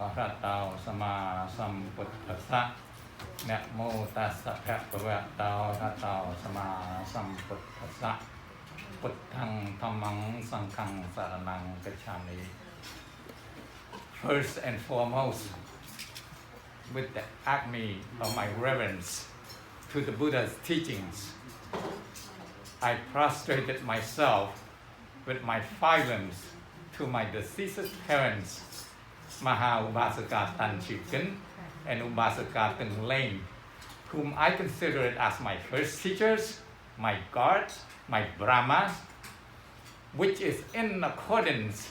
อะระหะโตสัมมาสัมพุทธัสสะนะโมตัสสะภะคะวะโตอะระหะโตสัมมาสัมพุทธัสสะพุทธังธัมมังสังฆังสรณังกัจฉามิ First and foremost, with the acme of my reverence to the Buddha's teachings, I prostrated myself with my filings to my deceased parents, MAHA PANNA Teng and UBASAKA Teng Liv, whom I considered as my first teachers, my guards, my Dharma, which is in accordance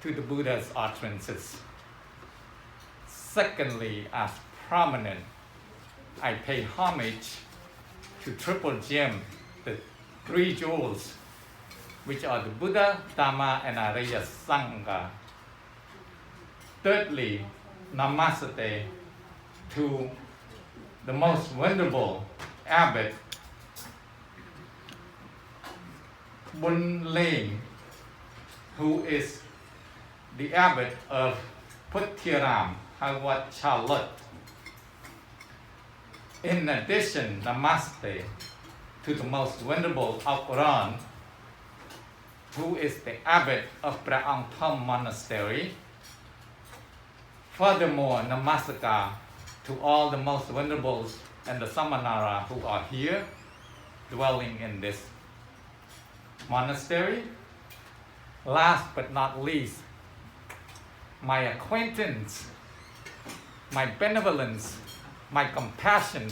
to the Buddha's utterances. Secondly, as prominent, I pay homage to Triple Gem, the three jewels, which are the Buddha, Dharma, and Arya Sangha. Thirdly, namaste to the most venerable abbot, Bun Leng, who is the abbot of Puttiram, Hawat Charlotte. In addition, namaste to the most venerable Alquran, who is the abbot of Praangtham Monastery. Furthermore, namaskar to all the most venerables and the Samanara who are here, dwelling in this monastery. Last but not least, my acquaintance, my benevolence, my compassion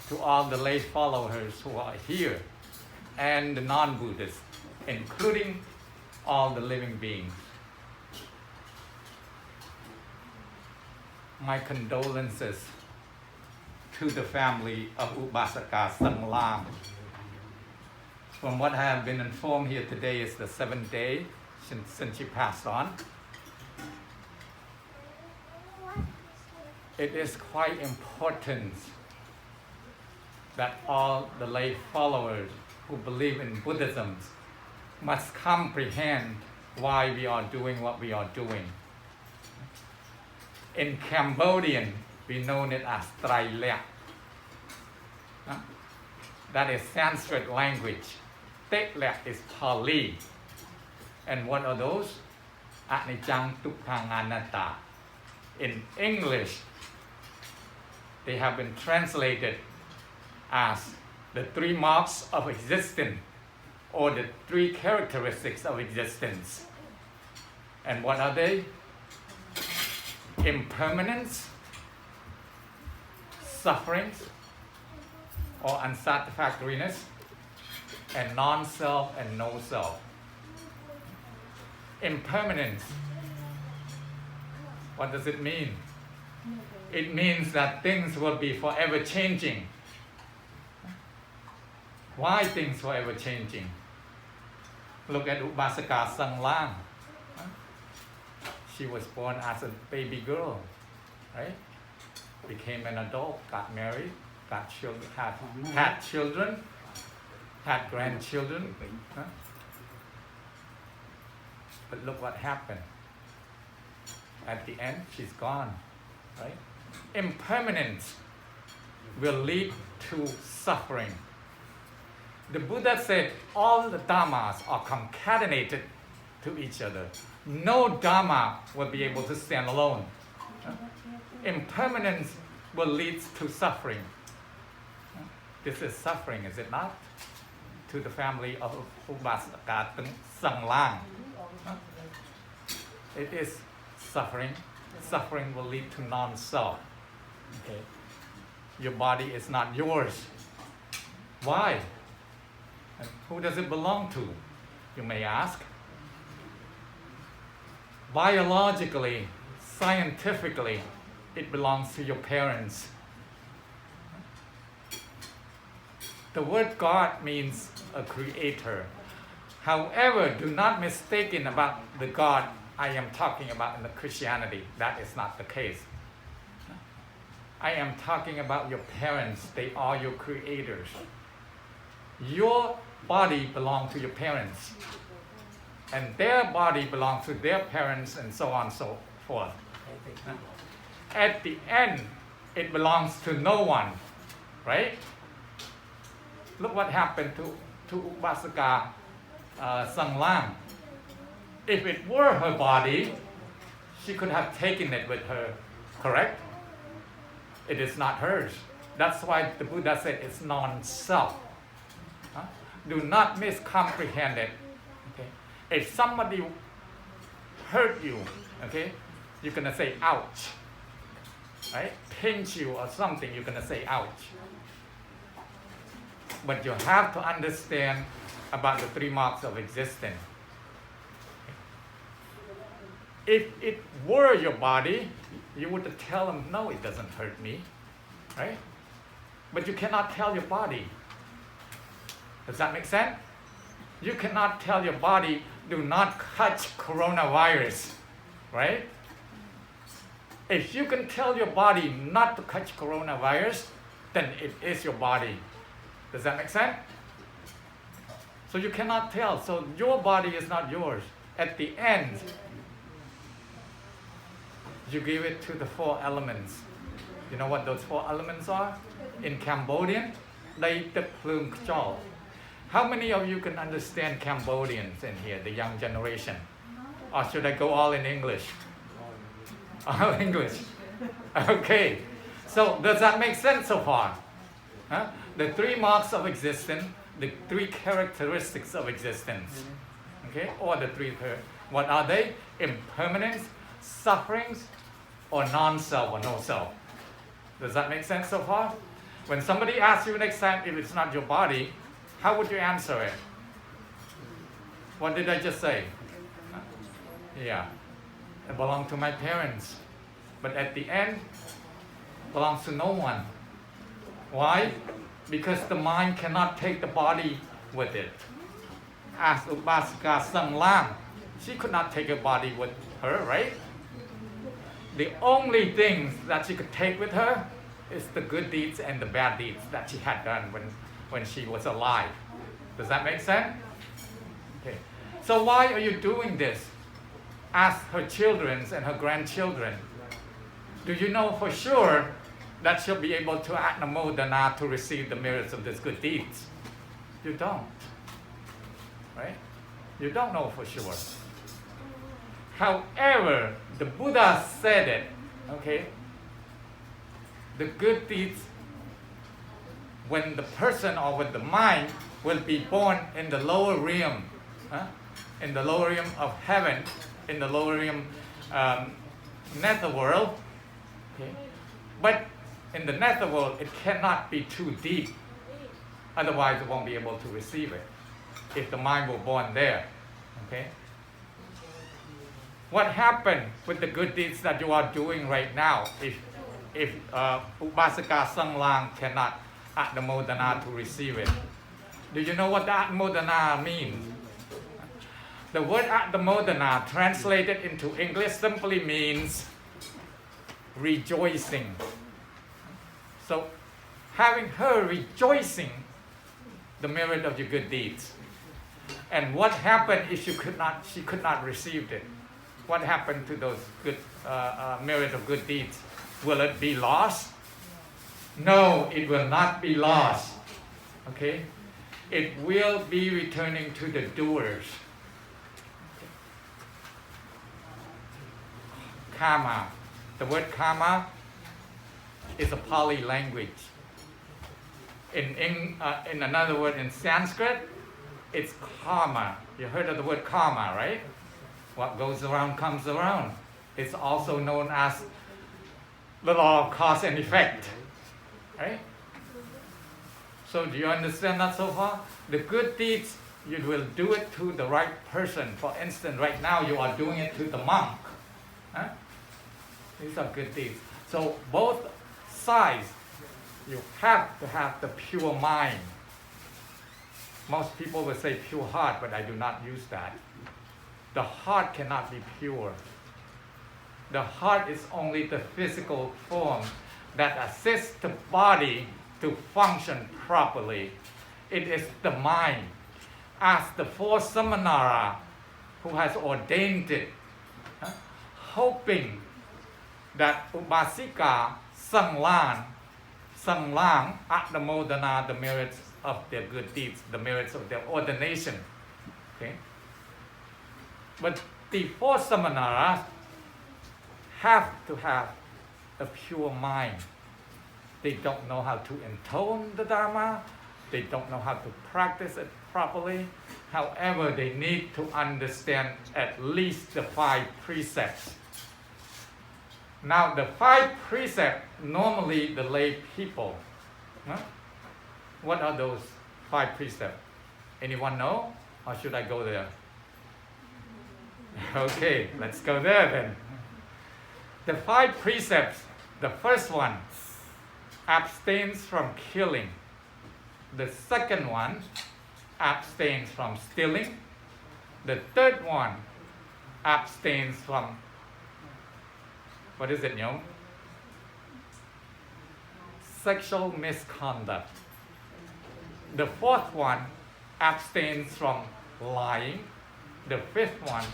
to all the lay followers who are here and the non-Buddhists, including all the living beings. My condolences to the family of Ubasaka Sang Lam. From what I have been informed here today is the 7th day since she passed on. It is quite important that all the lay followers who believe in Buddhism must comprehend why we are doing what we are doing. In Cambodian, we know it as Trai Lek. That is Sanskrit language. Tek Lek is Pali. And what are those? Anicca, Dukkha, Anatta. In English, they have been translated as the three marks of existence, or the three characteristics of existence. And what are they? Impermanence, sufferings, or unsatisfactoriness, and non-self and no-self. Impermanence, what does it mean? It means that things will be forever changing. Why things forever changing? Look at Ubasaka Sang Lam. She was born as a baby girl, right? Became an adult, got married, got children, had children, had grandchildren. Huh? But look what happened. At the end, she's gone, right? Impermanence will lead to suffering. The Buddha said all the dharmas are concatenated to each other. No dharma will be able to stand alone. Impermanence will lead to suffering. This is suffering, is it not? To the family of Ubasaka Sang Lam. It is suffering. Suffering will lead to non-self. Okay. Your body is not yours. Why? And who does it belong to? You may ask. Biologically, scientifically, it belongs to your parents. The word God means a creator. However, do not mistake about the God I am talking about in the Christianity. That is not the case. I am talking about your parents. They are your creators. Your body belongs to your parents, and their body belongs to their parents, and so on and so forth. At the end, it belongs to no one, right? Look what happened to Upasaka Sang Lang. If it were her body, she could have taken it with her, correct? It is not hers. That's why the Buddha said it's non-self. Do not miscomprehend it. Okay? If somebody hurt you, okay, you're gonna say ouch. Right? Pinch you or something, you're gonna say ouch. But you have to understand about the three marks of existence. If it were your body, you would tell them, no, it doesn't hurt me, right? But you cannot tell your body. Does that make sense? You cannot tell your body, do not catch coronavirus, right? If you can tell your body not to catch coronavirus, then it is your body. Does that make sense? So you cannot tell. So your body is not yours. At the end, you give it to the four elements. You know what those four elements are? In Cambodian, they the plum chol. How many of you can understand Cambodians in here, the young generation? Or should I go all in English? All English. Okay. So does that make sense so far? Huh? The three marks of existence, the three characteristics of existence. Okay? Or the three, what are they? Impermanence, sufferings, or non-self or no self. Does that make sense so far? When somebody asks you next time if it's not your body, how would you answer it? What did I just say? Huh? Yeah. It belongs to my parents. But at the end, it belongs to no one. Why? Because the mind cannot take the body with it. As Upasaka Sang Lang, she could not take her body with her, right? The only things that she could take with her is the good deeds and the bad deeds that she had done when she was alive. Does that make sense? Okay. So why are you doing this? Ask her children and her grandchildren. Do you know for sure that she'll be able to anamodana to receive the merits of these good deeds? You don't. Right? You don't know for sure. However, the Buddha said it, okay? The good deeds, when the person or when the mind will be born in the lower realm, in the lower realm of heaven, in the lower realm netherworld, okay? But in the netherworld, it cannot be too deep. Otherwise, it won't be able to receive it if the mind were born there, okay? What happened with the good deeds that you are doing right now if Upasaka Sang Lang cannot anamodana to receive it? Do you know what the anamodana means? The word anamodana translated into English simply means rejoicing. So having her rejoicing the merit of your good deeds. And what happened if she could not receive it? What happened to those good merit of good deeds? Will it be lost? No, it will not be lost. Okay? It will be returning to the doers. Karma. The word karma is a Pali language. In another word, in Sanskrit, it's karma. You heard of the word karma, right? What goes around comes around. It's also known as the law of cause and effect, right? So do you understand that so far? The good deeds, you will do it to the right person. For instance, right now you are doing it to the monk. Huh? These are good deeds. So both sides, you have to have the pure mind. Most people will say pure heart, but I do not use that. The heart cannot be pure. The heart is only the physical form that assists the body to function properly. It is the mind. As the fourth Samanara who has ordained it, hoping that Ubasika Sanglang Atmodana, the merits of their good deeds, the merits of their ordination. Okay? But the four Samanas have to have a pure mind. They don't know how to intone the Dharma. They don't know how to practice it properly. However, they need to understand at least the 5 precepts. Now, the 5 precepts, normally the lay people. Huh? What are those 5 precepts? Anyone know? Or should I go there? Okay, let's go there then. The 5 precepts, the first one, abstains from killing. The second one, abstains from stealing. The third one, abstains from, what is it, Nyom? Sexual misconduct. The fourth one, abstains from lying. The fifth one,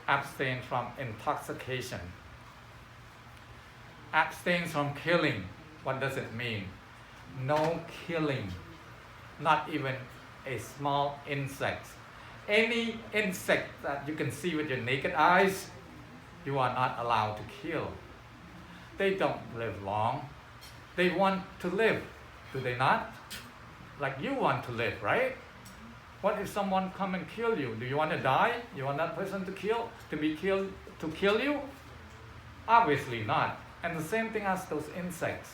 abstains from intoxication. Abstains from killing. What does it mean? No killing. Not even a small insect. Any insect that you can see with your naked eyes, you are not allowed to kill. They don't live long. They want to live, do they not? Like you want to live, right? What if someone come and kill you? Do you want to die? You want that person to kill you? Obviously not. And the same thing as those insects.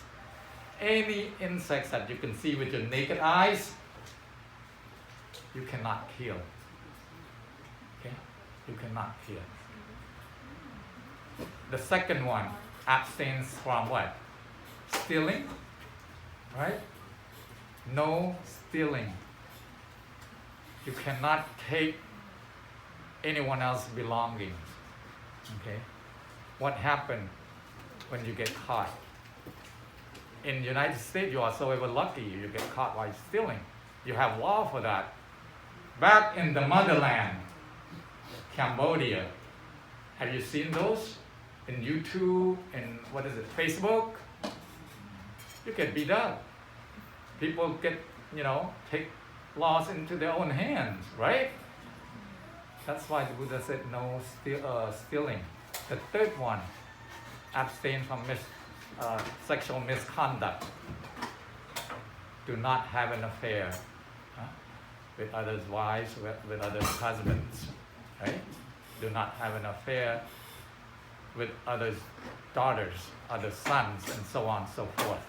Any insects that you can see with your naked eyes, you cannot kill. Okay? You cannot kill. The second one abstains from what? Stealing. Right? No stealing. You cannot take anyone else's belongings. Okay? What happened when you get caught? In the United States, you are so ever lucky you get caught while stealing. You have law for that. Back in the motherland, Cambodia, have you seen those? In YouTube, in what is it, Facebook? You get beat up. People get, take laws into their own hands, right? That's why the Buddha said no stealing. The third one, abstain from sexual misconduct. Do not have an affair with others' wives, with others' husbands, right? Do not have an affair with others' daughters, other sons, and so on and so forth.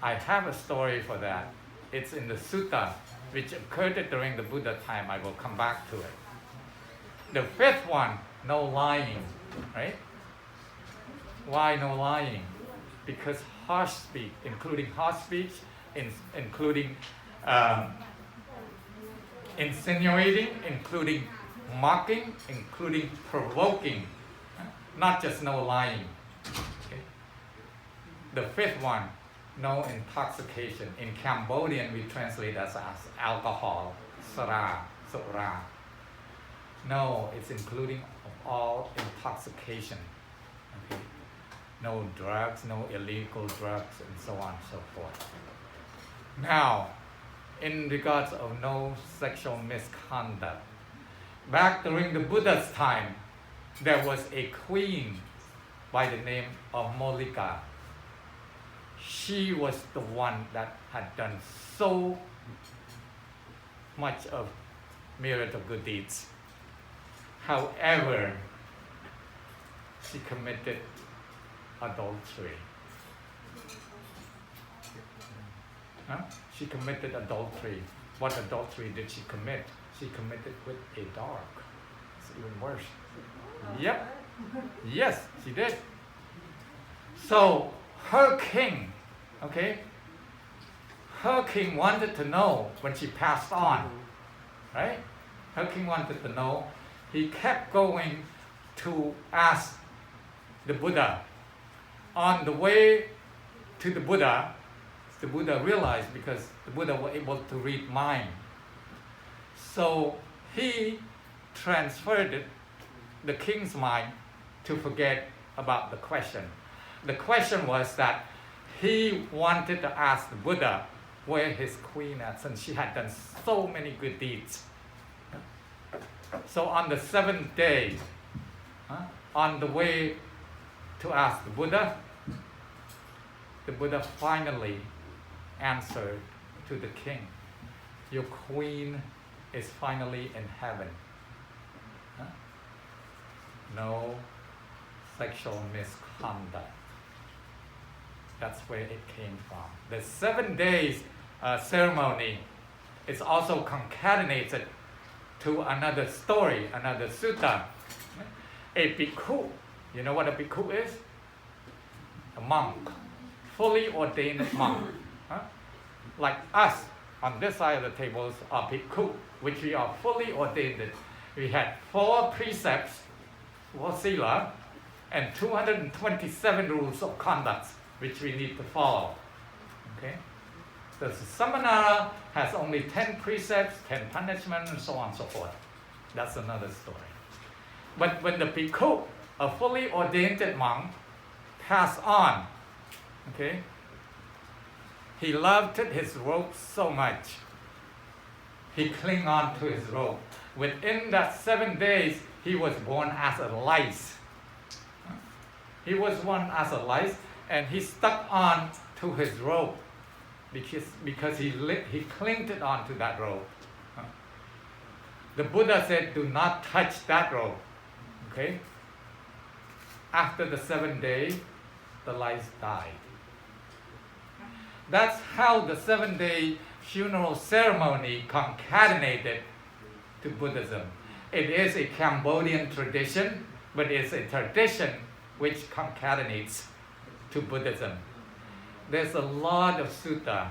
I have a story for that. It's in the sutta, which occurred during the Buddha time. I will come back to it. The fifth one, no lying, right? Why no lying? Because harsh speech, including harsh speech, including insinuating, including mocking, including provoking, not just no lying. Okay? The fifth one, no intoxication. In Cambodian, we translate as alcohol, sura. No, it's including all intoxication. Okay? No drugs, no illegal drugs, and so on and so forth. Now, in regards of no sexual misconduct, back during the Buddha's time, there was a queen by the name of Molika. She was the one that had done so much of merit of good deeds. However, she committed adultery. She committed adultery. What adultery did she commit? She committed with a dog. It's even worse. Yep. Yes, she did. So her king, her king wanted to know when she passed on, right? Her king wanted to know. He kept going to ask the Buddha. On the way to the Buddha realized, because the Buddha was able to read mind. So he transferred the king's mind to forget about the question. The question was that he wanted to ask the Buddha where his queen is, since she had done so many good deeds. So on the seventh day, on the way to ask the Buddha finally answered to the king, your queen is finally in heaven. No sexual misconduct. That's where it came from. The 7 days ceremony is also concatenated to another story, another sutta. A bhikkhu, you know what a bhikkhu is? A monk, fully ordained monk. Like us, on this side of the tables are bhikkhu, which we are fully ordained. We had 4 precepts, 4 sila, and 227 rules of conduct, which we need to follow. Okay? The Samanera has only 10 precepts, 10 punishments, and so on and so forth. That's another story. But when the bhikkhu, a fully ordained monk, passed on, okay, he loved his robe so much. He clung on to his robe. Within that 7 days, he was born as a lice. He was born as a lice, and he stuck on to his robe because he clinged on to that robe. The Buddha said, do not touch that robe. Okay? After the 7th day, the lice died. That's how the 7-day funeral ceremony concatenated to Buddhism. It is a Cambodian tradition, but it's a tradition which concatenates to Buddhism. There's a lot of sutta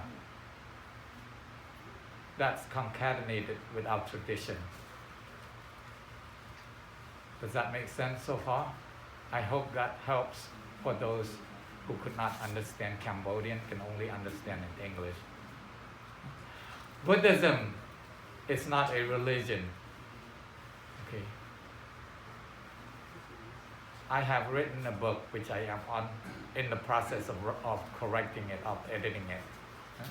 that's concatenated with our tradition. Does that make sense so far? I hope that helps for those who could not understand Cambodian, can only understand in English. Buddhism is not a religion. Okay. I have written a book which I am in the process of correcting it, of editing it.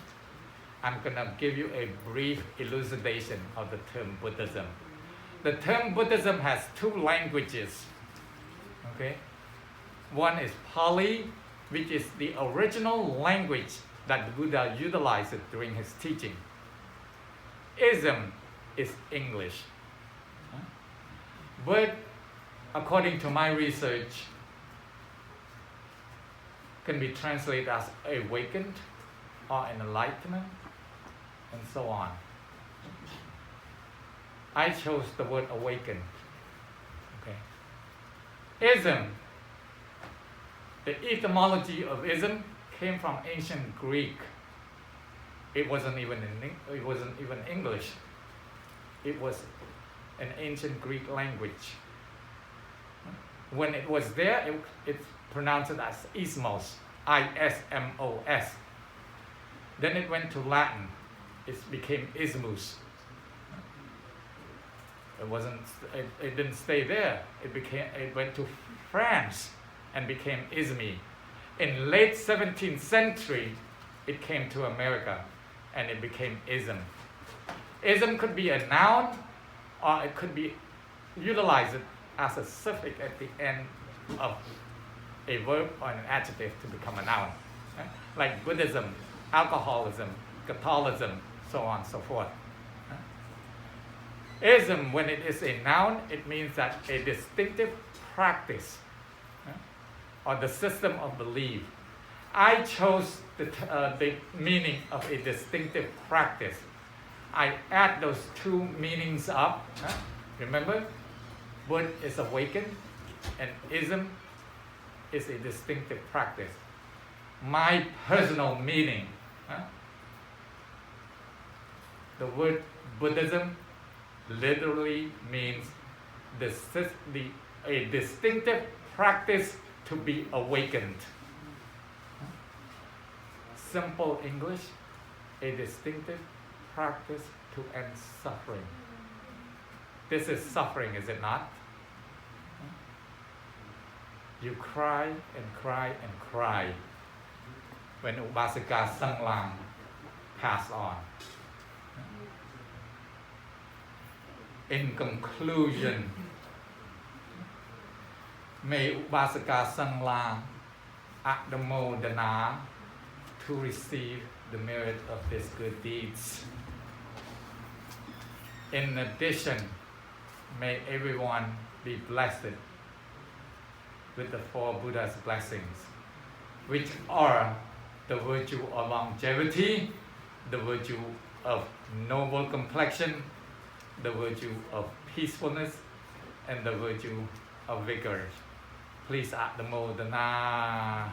I'm going to give you a brief elucidation of the term Buddhism. The term Buddhism has 2 languages. Okay? One is Pali, which is the original language that the Buddha utilized during his teaching. Ism is English. But according to my research, can be translated as awakened or enlightenment, and so on. I chose the word awakened. Okay. Ism. The etymology of ism came from ancient Greek. It wasn't even English. It was an ancient Greek language. When it was there, it's pronounced as ismos, I-S-M-O-S. Then it went to Latin. It became ismus. It didn't stay there. It went to France and became ismi. In late 17th century, it came to America and it became ism. Ism could be a noun or it could be utilized as a suffix at the end of a verb or an adjective to become a noun. Like Buddhism, alcoholism, Catholicism, so on and so forth. Ism, when it is a noun, it means that a distinctive practice or the system of belief. I chose the meaning of a distinctive practice. I add those 2 meanings up. Remember, Buddha is awakened and ism is a distinctive practice. My personal meaning, the word Buddhism literally means a distinctive practice to be awakened. Simple English, a distinctive practice to end suffering. This is suffering, is it not? You cry and cry and cry when Upasika Sanglang pass on. In conclusion, may Upasika Sanglang Adamodana to receive the merit of these good deeds. In addition, may everyone be blessed with the four Buddha's blessings, which are the virtue of longevity, the virtue of noble complexion, the virtue of peacefulness, and the virtue of vigor. Please Adamodana.